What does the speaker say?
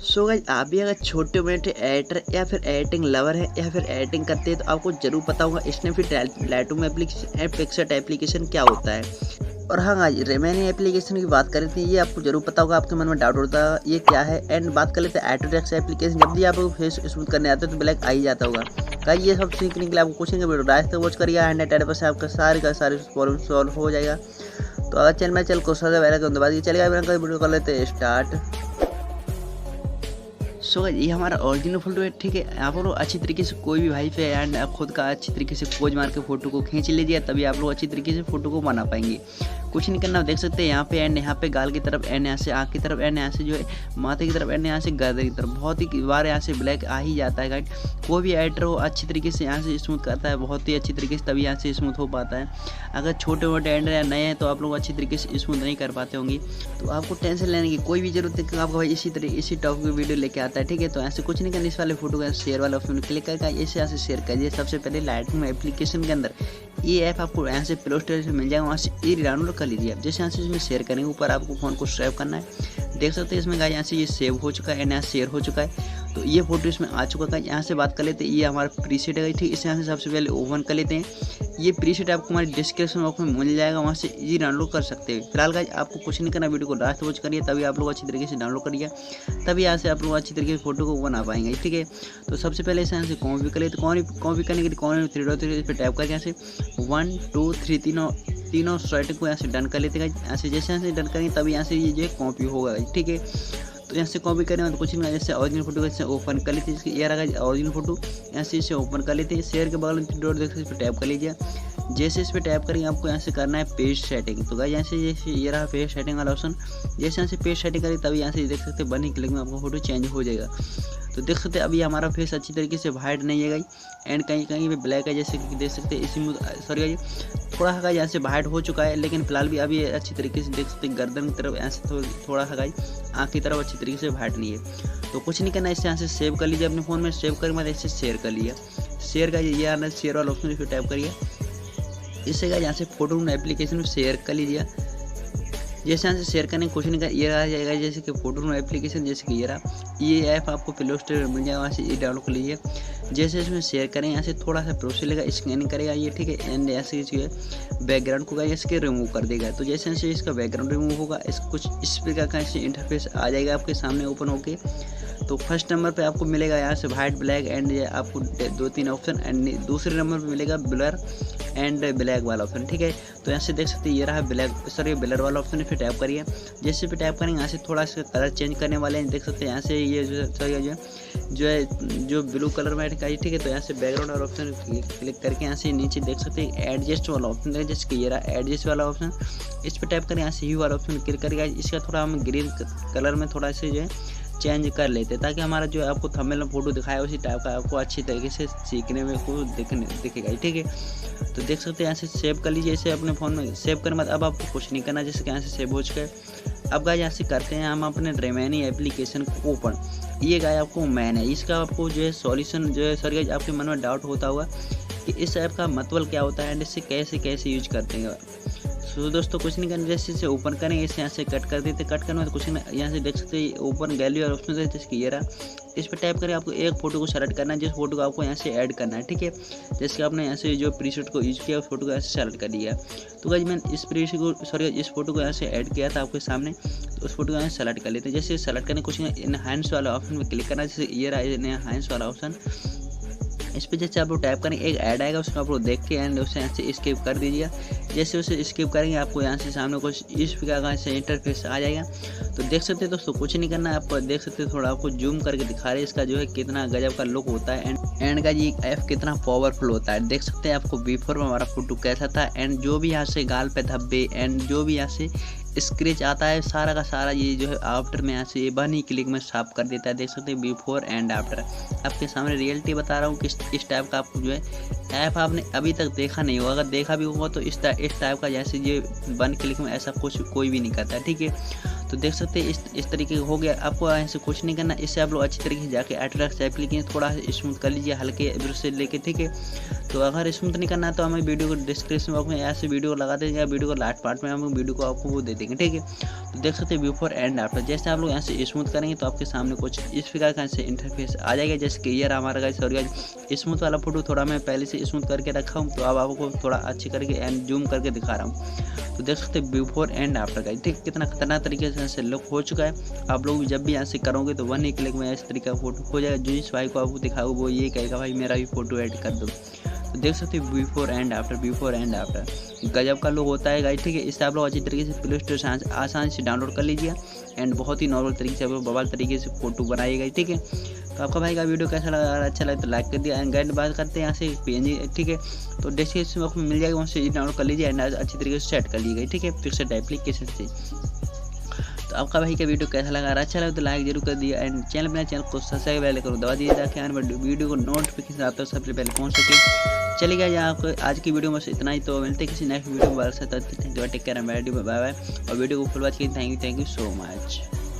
So guys आप भी अगर छोटे मोटे एडिटर या फिर एडिटिंग लवर है या फिर एडिटिंग करते हैं तो आपको जरूर पता होगा Snapseed Lightroom application PicsArt application क्या होता है। और हाँ गाइस रिमेनिंग एप्लीकेशन की बात करें तो ये आपको जरूर पता होगा, आपके मन में डाउट होता है ये क्या है। एंड बात कर लेते हैं एडिटर एप्लीकेशन, जब भी आप फेस स्मूथ करने आते हैं तो ब्लैक आ ही जाता होगा। गाइस ये सब सीखने के लिए आपको कुछ नहीं वीडियो लास्ट तक वॉच करिए, 100% आपका सारे प्रॉब्लम सॉल्व हो जाएगा। तो अगर चैनल को सब्सक्राइब दबा दीजिए। चलिए वीडियो कर लेते हैं स्टार्ट। सो ये हमारा ओरिजिनल फोटो है, ठीक है। आप लोग अच्छी तरीके से कोई भी भाई पे एंड खुद का अच्छी तरीके से पोज मार के फोटो को खींच लीजिए, तभी आप लोग अच्छी तरीके से फोटो को बना पाएंगे। कुछ नहीं करना, देख सकते हैं यहाँ पे एंड यहाँ पे गाल की तरफ एंड यहाँ से आँख की तरफ एंड यहाँ से जो है माथे की तरफ एंड यहाँ से गर्दन की तरफ बहुत ही बार यहाँ से ब्लैक आ ही जाता है। गाइड कोई भी एडिटर हो अच्छी तरीके से यहाँ से स्मूथ करता है बहुत ही अच्छी तरीके से, तभी यहाँ से स्मूथ हो पाता है। अगर छोटे मोटे एडिटर या नए हैं तो आप लोग अच्छी तरीके से स्मूथ नहीं कर पाते होंगे, तो आपको टेंशन लेने की कोई भी जरूरत नहीं। आपको भाई इसी टॉपिक की वीडियो लेके आता है, ठीक है। तो ऐसे कुछ नहीं करना, इस वाले फोटो का शेयर वाला ऑप्शन क्लिक करके ऐसे यहाँ से शेयर करिए। सबसे पहले लाइटरूम एप्लीकेशन के अंदर ये ऐप आपको यहाँ से प्ले स्टोर से मिल जाएगा, वहाँ से ये डाउनलोड कर लीजिए। जैसे यहाँ से इसमें शेयर करेंगे ऊपर आपको फोन को सेव करना है, देख सकते हैं इसमें गाइस यहाँ से ये सेव हो चुका है एंड यहाँ शेयर हो चुका है। तो ये फोटो इसमें आ चुका है। यहाँ से बात कर लेते हैं, ये हमारा प्रीसेट है, ठीक। इसे यहाँ से सबसे पहले ओपन कर लेते हैं। ये प्रीसेट आपको हमारे डिस्क्रिप्शन बॉक्स में मिल जाएगा, वहाँ से इजी डाउनलोड कर सकते हैं। फिलहाल गाइस आपको कुछ नहीं करना, वीडियो को लास्ट वॉच करिए, तभी आप लोग अच्छी तरीके से डाउनलोड करिए, तभी यहाँ से आप लोग अच्छी तरीके से फोटो को बना पाएंगे, ठीक है। तो सबसे पहले इसे यहाँ से कॉपी कर लेते, कॉपी करने के लिए कॉर्नर में 3 डॉट इस पर टैप करके यहाँ से 1 2 3 तीनों सेटिंग को यहाँ से डन कर लेते हैं। यहाँ से जैसे यहाँ से डन करेंगे तभी यहाँ से ये जो कॉपी होगा, ठीक है। तो यहाँ से कॉपी करने में कुछ नहीं, जैसे ओरिजिनल फोटो जैसे ओपन कर लेते हैं, ये रहा ओरिजिनल फोटो, यहाँ से इसे ओपन कर लेते हैं। शेयर के बगल में डॉट देखते हैं, इस पर टैप कर लीजिए। जैसे इस पर टैप करेंगे आपको यहाँ से करना है पेज सेटिंग। तो गाइस यहाँ से जैसे ये रहा पेज सेटिंग वाला ऑप्शन, जैसे यहाँ से पेज सेटिंग करें तभी यहाँ से देख सकते हैं बनी क्लिक में आपको फोटो चेंज हो जाएगा। तो देख सकते हैं अभी हमारा फेस अच्छी तरीके से वाइट नहीं है गाइस, एंड कहीं कहीं पे ब्लैक है, जैसे कि देख सकते हैं इसी सॉरी गाइस थोड़ा सा यहाँ से वाइट हो चुका है, लेकिन फिलहाल भी अभी अच्छी तरीके से देख सकते हैं गर्दन की तरफ ऐसे थोड़ा सा गाइस आँख की तरफ अच्छी तरीके से वाइट नहीं है। तो कुछ नहीं करना, इससे यहाँ से सेव कर लीजिए अपने फ़ोन में, सेव करके बाद ऐसे शेयर कर लिया। शेयर का ये आना शेयर वाला ऑप्शन, इसको टैप करिए। इससे गाइस यहाँ से फोटो एप्लीकेशन में शेयर कर लीजिए। जैसे यहाँ से शेयर करने कुछ नहीं कर, ये रहा जाएगा जैसे कि फोटो एप्लीकेशन, जैसे कि ये रहा ये ऐप आपको प्ले स्टोर में मिल जाएगा, वहाँ से ये डाउनलोड कर लीजिए। जैसे इसमें शेयर करें यहाँ से थोड़ा सा प्रोसेस लेगा, स्कैनिंग करेगा ये, ठीक है। एंड ऐसे जो है बैकग्राउंड को इसके रिमूव कर देगा। तो जैसे जैसे इसका बैकग्राउंड रिमूव होगा, इसका कुछ इस प्रकार का इंटरफेस आ जाएगा आपके सामने ओपन होके। तो फर्स्ट नंबर पे आपको मिलेगा यहाँ से वाइट ब्लैक एंड आपको 2-3 ऑप्शन, एंड दूसरे नंबर पे मिलेगा ब्लर एंड ब्लैक वाला ऑप्शन, ठीक है। तो यहाँ से देख सकते हैं ये रहा ब्लैक सॉरी ब्लर वाला ऑप्शन, फिर टैप करिए। जैसे पे टैप करेंगे यहाँ से थोड़ा सा कलर चेंज करने वाले हैं, देख सकते हैं यहाँ से ये जो ब्लू कलर में का, ठीक है। तो यहाँ से बैकग्राउंड वाला ऑप्शन क्लिक करके यहाँ से नीचे देख सकते हैं एडजस्ट वाला ऑप्शन है, जैसे कि ये रहा एडजस्ट वाला ऑप्शन, इस पर टैप करें। यहाँ से ह्यू वाला ऑप्शन क्लिक करके इसका थोड़ा हम ग्रीन कलर में थोड़ा सा जो है चेंज कर लेते हैं, ताकि हमारा जो है आपको थंबनेल में फोटो दिखाया उसी टाइप का आपको अच्छी तरीके से सीखने में को दिखेगा, ठीक है। तो देख सकते हैं यहाँ से सेव कर लीजिए इसे अपने फ़ोन में। सेव करने बाद अब आपको कुछ नहीं करना, जैसे कि यहाँ से सेव हो चुका है। अब गाइस यहाँ से करते हैं हम अपने रिमेनिंग एप्लीकेशन को ओपन। ये गाइस आपको मैन है, इसका आपको जो है सॉल्यूशन जो है सॉरी गाइस आपके मन में डाउट होता होगा कि इस ऐप का मतलब क्या होता है एंड इससे कैसे यूज करते हैं। तो दोस्तों कुछ नहीं करना, जैसे इसे ओपन करेंगे इसे यहाँ से कट कर देते, कट करने तो कुछ नहीं, यहाँ से देख सकते हैं ओपन गैलरी और ऑप्शन जैसे कि ये रहा, इस पर टैप करें। आपको एक फोटो को सेलेक्ट करना है, जिस फोटो को आपको यहाँ से ऐड करना है, ठीक है। जैसे कि आपने यहाँ से जो प्रीसेट को यूज किया उस फोटो को यहाँ से सेलेक्ट कर लिया। तो गाइस मैंने इस फोटो को यहाँ से ऐड किया था आपके सामने, तो उस फोटो को यहाँ से सेलेक्ट कर लेते हैं। जैसे सेलेक्ट करने कुछ नहीं, इनहैंस वाला ऑप्शन में क्लिक करना है, जैसे ये रहा इनहैंस वाला ऑप्शन, इस पर जैसे आप लोग टैप करेंगे एक ऐड आएगा, उसको आप लोग देख के एंड उसे यहाँ से स्किप कर दीजिए। जैसे उसे स्किप करेंगे आपको यहाँ से सामने कुछ इस प्रकार का से इंटरफेस आ जाएगा। तो देख सकते हैं दोस्तों कुछ नहीं करना है, आप देख सकते हैं थोड़ा आपको जूम करके दिखा रहे हैं इसका जो है कितना गजब का लुक होता है एंड का ये ऐप कितना पावरफुल होता है। देख सकते हैं आपको बिफोर में हमारा फोटो कैसा था एंड जो भी यहाँ से गाल पे धब्बे एंड जो भी यहाँ से स्क्रैच आता है सारा का सारा ये जो है आफ्टर में यहाँ से ये 1 ही क्लिक में साफ कर देता है। देख सकते हैं बिफोर एंड आफ्टर, आपके सामने रियलिटी बता रहा हूँ कि इस टाइप का आपको जो है ऐप आपने अभी तक देखा नहीं होगा, अगर देखा भी होगा तो इस टाइप का जैसे ये 1 क्लिक में ऐसा कुछ कोई भी नहीं करता है, ठीक है। तो देख सकते हैं इस तरीके का हो गया। आपको ऐसे कुछ नहीं करना, इससे आप लोग अच्छी तरीके से जाके एडिटर एप्लीकेशन थोड़ा स्मूथ कर लीजिए हल्के ब्रश से लेके, ठीक है। तो अगर स्मूथ नहीं करना है तो हमें वीडियो को डिस्क्रिप्शन बॉक्स में ऐसे वीडियो लगा देंगे या वीडियो को लास्ट पार्ट में हम वीडियो को आपको वो दे देंगे, ठीक है। तो देख सकते हैं बिफोर एंड आफ्टर, जैसे आप लोग यहाँ से स्मूथ करेंगे तो आपके सामने कुछ इस प्रकार का ऐसे इंटरफेस आ जाएगा। जैसे कि यार हमारा गाइस और गाइस स्मूथ वाला फोटो थोड़ा मैं पहले से स्मूथ करके रखा हूँ, तो अब आपको थोड़ा अच्छे करके एंड जूम करके दिखा रहा हूँ। तो देख सकते हैं बिफोर एंड आफ्टर गाइस, ठीक कितना खतरनाक तरीके से ऐसे लुक हो चुका है। आप लोग जब भी यहाँ से करोगे तो 1 क्लिक में इस तरीके का फोटो हो जाएगा। जो इस भाई को आपको दिखाओगे वो ये कहेगा भाई मेरा भी फोटो ऐड कर दो। तो देख सकते हो बिफोर एंड आफ्टर गजब का लुक होता है गाइस, ठीक है। इससे आप लोग अच्छी तरीके से प्ले स्टोर से आसानी से डाउनलोड कर लीजिए एंड बहुत ही नॉर्मल तरीके से आप लोग बवाल तरीके से फोटो बनाइएगा, ठीक है। तो आपका भाई का वीडियो कैसा लगा, अगर अच्छा लगे तो लाइक कर दिया एंड गाइड बात करते हैं यहाँ से PNG, ठीक है। तो डिस्क्रिप्शन बॉक्स में मिल जाएगा, वहाँ से डाउनलोड कर लीजिए एंड अच्छी तरीके से सेट कर लीजिएगा, ठीक है, पिक्सल एप्लीकेशन से। तो आपका भाई का वीडियो कैसा लगा, अच्छा लगे तो लाइक जरूर कर दिया एंड चैनल को सब्सक्राइब पहले करो दबा दिए ताकि आने वाले वीडियो को नोटिफिकेशन आप तक सबसे पहले पहुंच सके। चलिएगा यहाँ आपको आज की वीडियो में इतना ही। तो मिलते हैं किसी नेक्स्ट वीडियो में, टेक केयर, बाय बाय। और वीडियो को फुल वॉच कीजिए। Thank you so much.